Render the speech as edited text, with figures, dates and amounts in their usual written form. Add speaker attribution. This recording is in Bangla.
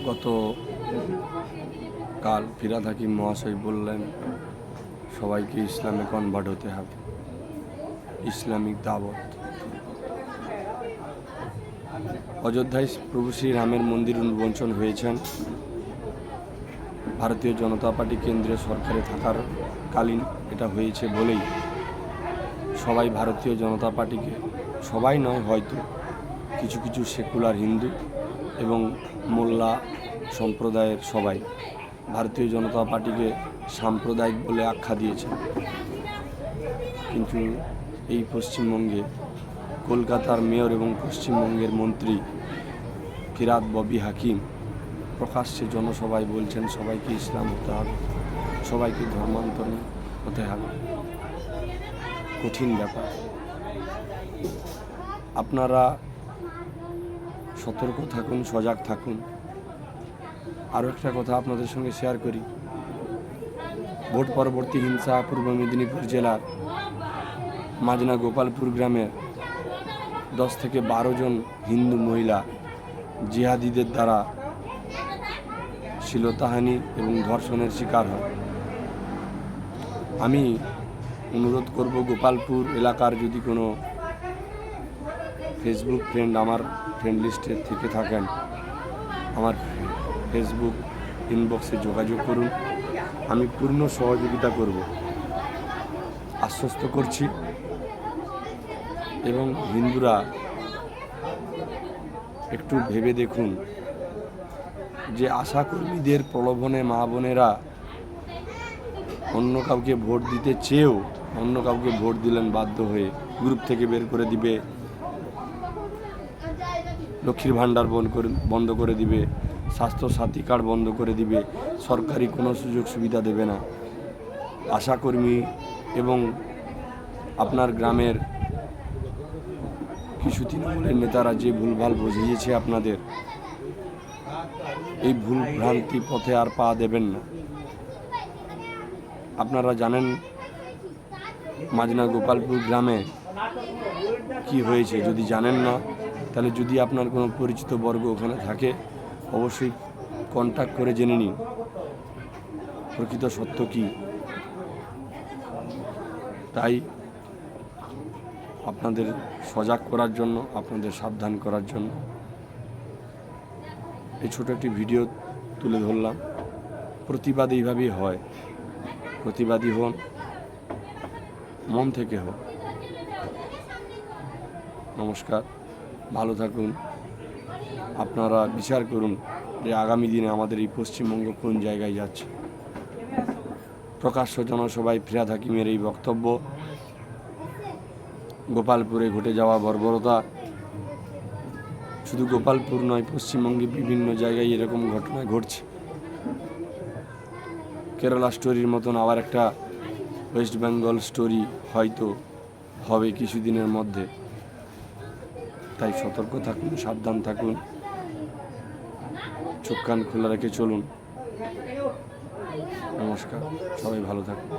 Speaker 1: গতকাল ফিরহাদ হাকিম মহাশয় বললেন সবাইকে ইসলামে কনভার্ট হতে হবে, ইসলামিক দাওয়াত। অযোধ্যায় প্রভু শ্রীরামের মন্দির উন্মোচন হয়েছেন। ভারতীয় জনতা পার্টি কেন্দ্রীয় সরকারে থাকার কালীন এটা হয়েছে বলেই সবাই ভারতীয় জনতা পার্টিকে, সবাই নয় হয়তো কিছু কিছু সেকুলার হিন্দু এবং মোল্লা সম্প্রদায়ের সবাই ভারতীয় জনতা পার্টিকে সাম্প্রদায়িক বলে আখ্যা দিয়েছে। কিন্তু এই পশ্চিমবঙ্গে কলকাতার মেয়র এবং পশ্চিমবঙ্গের মন্ত্রী ফিরহাদ ববি হাকিম প্রকাশ্যে জনসভায় বলছেন সবাইকে ইসলাম হতে হবে, সবাইকে ধর্মান্তরণ হতে হবে। কঠিন ব্যাপার। আপনারা সতর্ক থাকুন, সজাগ থাকুন। আরও একটা কথা আপনাদের সঙ্গে শেয়ার করি। ভোট পরবর্তী হিংসা পূর্ব মেদিনীপুর জেলার মাজনা গোপালপুর গ্রামের 10 থেকে 12 জন হিন্দু মহিলা জিহাদিদের দ্বারা শ্লীলতাহানি এবং ধর্ষণের শিকার হয়। আমি অনুরোধ করব, গোপালপুর এলাকার যদি কোনো ফেসবুক ফ্রেন্ড আমার ফ্রেন্ড লিস্টে থেকে থাকেন, আমার ফেসবুক ইনবক্সে যোগাযোগ করুন, আমি পূর্ণ সহযোগিতা করব, আশ্বস্ত করছি। এবং হিন্দুরা একটু ভেবে দেখুন যে আশাকর্মীদের প্রলোভনে মা বোনেরা অন্য কাউকে ভোট দিতে চেয়েও অন্য কাউকে ভোট দিলেন বাধ্য হয়ে। গ্রুপ থেকে বের করে দিবে, লক্ষ্মীর ভাণ্ডার বন্ধ করে দিবে, স্বাস্থ্য সাথী কার্ড বন্ধ করে দিবে, সরকারি কোনো সুযোগ সুবিধা দেবে না। আশাকর্মী এবং আপনার গ্রামের কিছু তৃণমূলের নেতারা যে ভুলভাল বুঝিয়েছে আপনাদের, এই ভুল ভ্রান্তি পথে আর পা দেবেন না। আপনারা জানেন মাজনা গোপালপুর গ্রামে কি হয়েছে। যদি জানেন না, তাহলে যদি আপনার কোনো পরিচিত বর্গ ওখানে থাকে, অবশ্যই কন্ট্যাক্ট করে জেনে নিন প্রকৃত সত্য কী। তাই আপনাদের সজাগ করার জন্য, আপনাদের সাবধান করার জন্য এই ছোট একটি ভিডিও তুলে ধরলাম। প্রতিবাদ এইভাবেই হয়, প্রতিবাদী হন, মন থেকে হন। নমস্কার, ভালো থাকুন। আপনারা বিচার করুন যে আগামী দিনে আমাদের এই পশ্চিমবঙ্গ কোন জায়গায় যাচ্ছে। প্রকাশ্য জনসভায় ফিরহাদ হাকিমের এই বক্তব্য, গোপালপুরে ঘটে যাওয়া বর্বরতা, শুধু গোপালপুর নয়, পশ্চিমবঙ্গে বিভিন্ন জায়গায় এরকম ঘটনা ঘটছে। কেরালা স্টোরির মতন আবার একটা ওয়েস্ট বেঙ্গল স্টোরি হয়তো হবে কিছুদিনের মধ্যে। তাই সতর্ক থাকুন, সাবধান থাকুন, চোখ কান খোলা রেখে চলুন। নমস্কার, সবাই ভালো থাকুন।